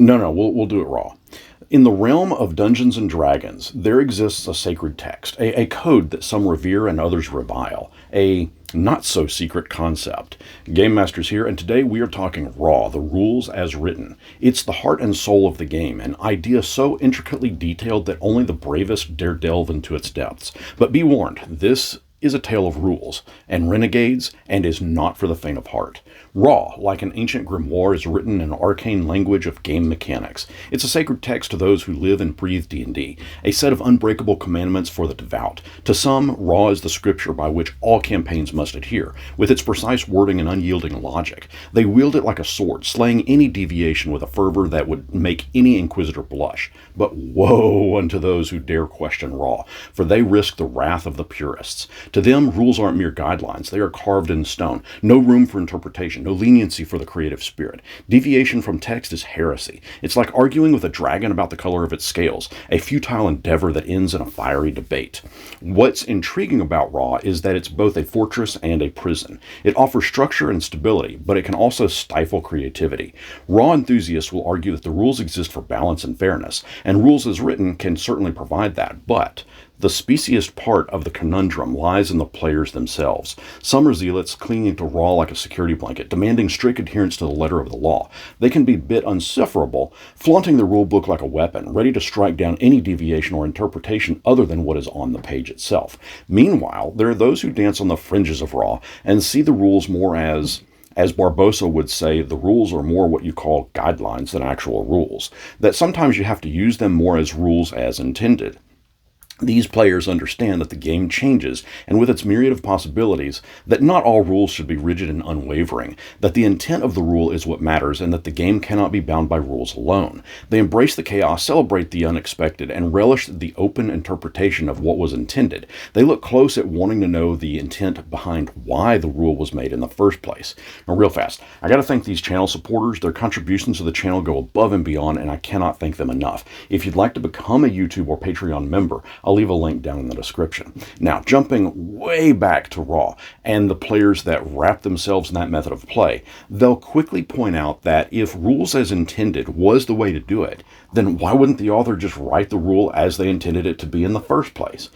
No, we'll do it raw. In the realm of Dungeons and Dragons, there exists a sacred text, a code that some revere and others revile, a not-so-secret concept. GameMasters here, and today we are talking raw, the rules as written. It's the heart and soul of the game, an idea so intricately detailed that only the bravest dare delve into its depths. But be warned, this is a tale of rules and renegades and is not for the faint of heart. Raw, like an ancient grimoire, is written in an arcane language of game mechanics. It's a sacred text to those who live and breathe D&D, a set of unbreakable commandments for the devout. To some, Raw is the scripture by which all campaigns must adhere, with its precise wording and unyielding logic. They wield it like a sword, slaying any deviation with a fervor that would make any inquisitor blush. But woe unto those who dare question Raw, for they risk the wrath of the purists. To them, rules aren't mere guidelines. They are carved in stone. No room for interpretation, no leniency for the creative spirit. Deviation from text is heresy. It's like arguing with a dragon about the color of its scales, a futile endeavor that ends in a fiery debate. What's intriguing about Raw is that it's both a fortress and a prison. It offers structure and stability, but it can also stifle creativity. Raw enthusiasts will argue that the rules exist for balance and fairness, and rules as written can certainly provide that, but the speciest part of the conundrum lies in the players themselves. Some are zealots clinging to Raw like a security blanket, demanding strict adherence to the letter of the law. They can be a bit unsufferable, flaunting the rulebook like a weapon, ready to strike down any deviation or interpretation other than what is on the page itself. Meanwhile, there are those who dance on the fringes of Raw and see the rules more as Barbosa would say, the rules are more what you call guidelines than actual rules, that sometimes you have to use them more as rules as intended. These players understand that the game changes, and with its myriad of possibilities, that not all rules should be rigid and unwavering, that the intent of the rule is what matters, and that the game cannot be bound by rules alone. They embrace the chaos, celebrate the unexpected, and relish the open interpretation of what was intended. They look close at wanting to know the intent behind why the rule was made in the first place. Now, real fast, I gotta thank these channel supporters. Their contributions to the channel go above and beyond, and I cannot thank them enough. If you'd like to become a YouTube or Patreon member, I'll leave a link down in the description. Now, jumping way back to Raw and the players that wrap themselves in that method of play, they'll quickly point out that if rules as intended was the way to do it, then why wouldn't the author just write the rule as they intended it to be in the first place?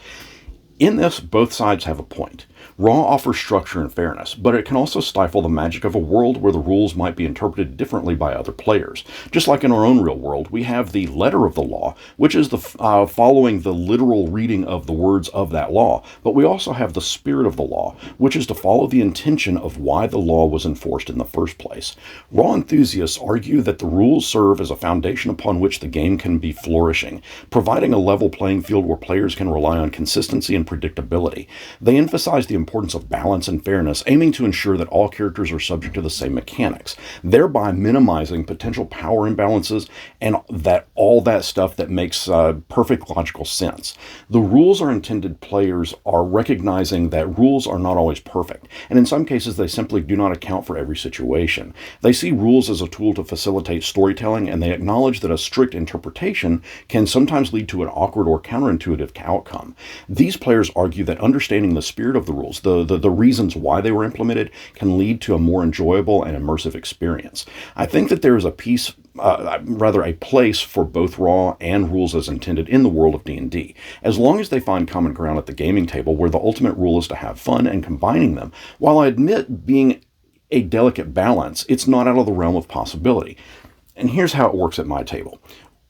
In this, both sides have a point. Raw offers structure and fairness, but it can also stifle the magic of a world where the rules might be interpreted differently by other players. Just like in our own real world, we have the letter of the law, which is the following the literal reading of the words of that law, but we also have the spirit of the law, which is to follow the intention of why the law was enforced in the first place. Raw enthusiasts argue that the rules serve as a foundation upon which the game can be flourishing, providing a level playing field where players can rely on consistency and predictability. They emphasize the importance of balance and fairness, aiming to ensure that all characters are subject to the same mechanics, thereby minimizing potential power imbalances and all that stuff that makes perfect logical sense. The rules are intended players are recognizing that rules are not always perfect, and in some cases they simply do not account for every situation. They see rules as a tool to facilitate storytelling, and they acknowledge that a strict interpretation can sometimes lead to an awkward or counterintuitive outcome. These players argue that understanding the spirit of the rules, the reasons why they were implemented, can lead to a more enjoyable and immersive experience. I think that there is a place for both Raw and rules as intended in the world of D&D, as long as they find common ground at the gaming table where the ultimate rule is to have fun, and combining them, while I admit being a delicate balance, it's not out of the realm of possibility. And here's how it works at my table.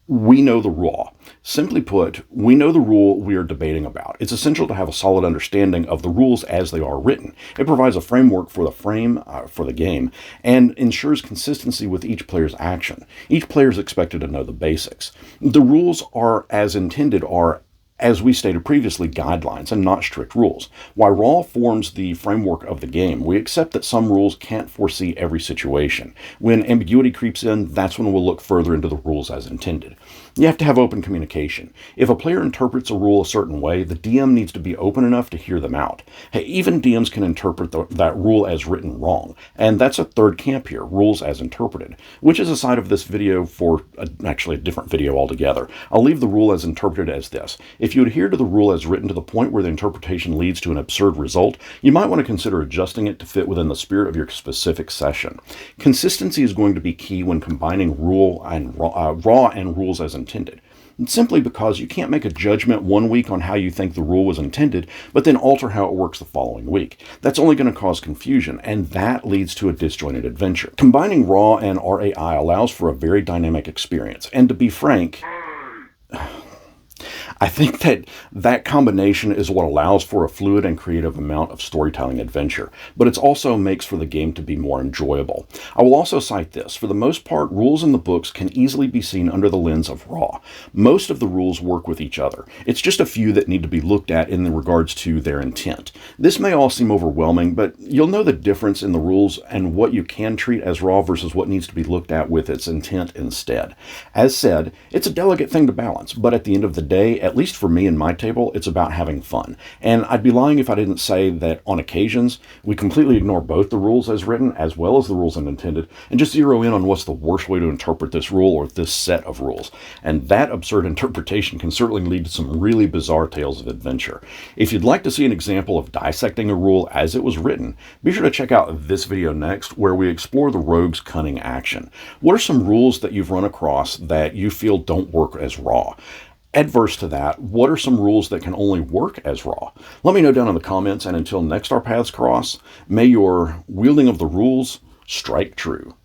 We know the raw. Simply put, we know the rule we are debating about. It's essential to have a solid understanding of the rules as they are written. It provides a framework for the game and ensures consistency with each player's action. Each player is expected to know the basics. The rules are as intended are, as we stated previously, guidelines and not strict rules. While Raw forms the framework of the game, we accept that some rules can't foresee every situation. When ambiguity creeps in, that's when we'll look further into the rules as intended. You have to have open communication. If a player interprets a rule a certain way, the DM needs to be open enough to hear them out. Hey, even DMs can interpret that rule as written wrong, and that's a third camp here, rules as interpreted, which is a side of this video for actually a different video altogether. I'll leave the rule as interpreted as this. If If you adhere to the rule as written to the point where the interpretation leads to an absurd result, you might want to consider adjusting it to fit within the spirit of your specific session. Consistency is going to be key when combining raw and rules as intended. Simply because you can't make a judgment one week on how you think the rule was intended, but then alter how it works the following week. That's only going to cause confusion, and that leads to a disjointed adventure. Combining raw and RAI allows for a very dynamic experience, and to be frank, I think that combination is what allows for a fluid and creative amount of storytelling adventure, but it also makes for the game to be more enjoyable. I will also cite this. For the most part, rules in the books can easily be seen under the lens of raw. Most of the rules work with each other. It's just a few that need to be looked at in regards to their intent. This may all seem overwhelming, but you'll know the difference in the rules and what you can treat as raw versus what needs to be looked at with its intent instead. As said, it's a delicate thing to balance, but at the end of the day, at least for me and my table, it's about having fun. And I'd be lying if I didn't say that on occasions, we completely ignore both the rules as written as well as the rules unintended and just zero in on what's the worst way to interpret this rule or this set of rules. And that absurd interpretation can certainly lead to some really bizarre tales of adventure. If you'd like to see an example of dissecting a rule as it was written, be sure to check out this video next where we explore the rogue's cunning action. What are some rules that you've run across that you feel don't work as raw? Adverse to that, what are some rules that can only work as raw? Let me know down in the comments, and until next our paths cross, may your wielding of the rules strike true.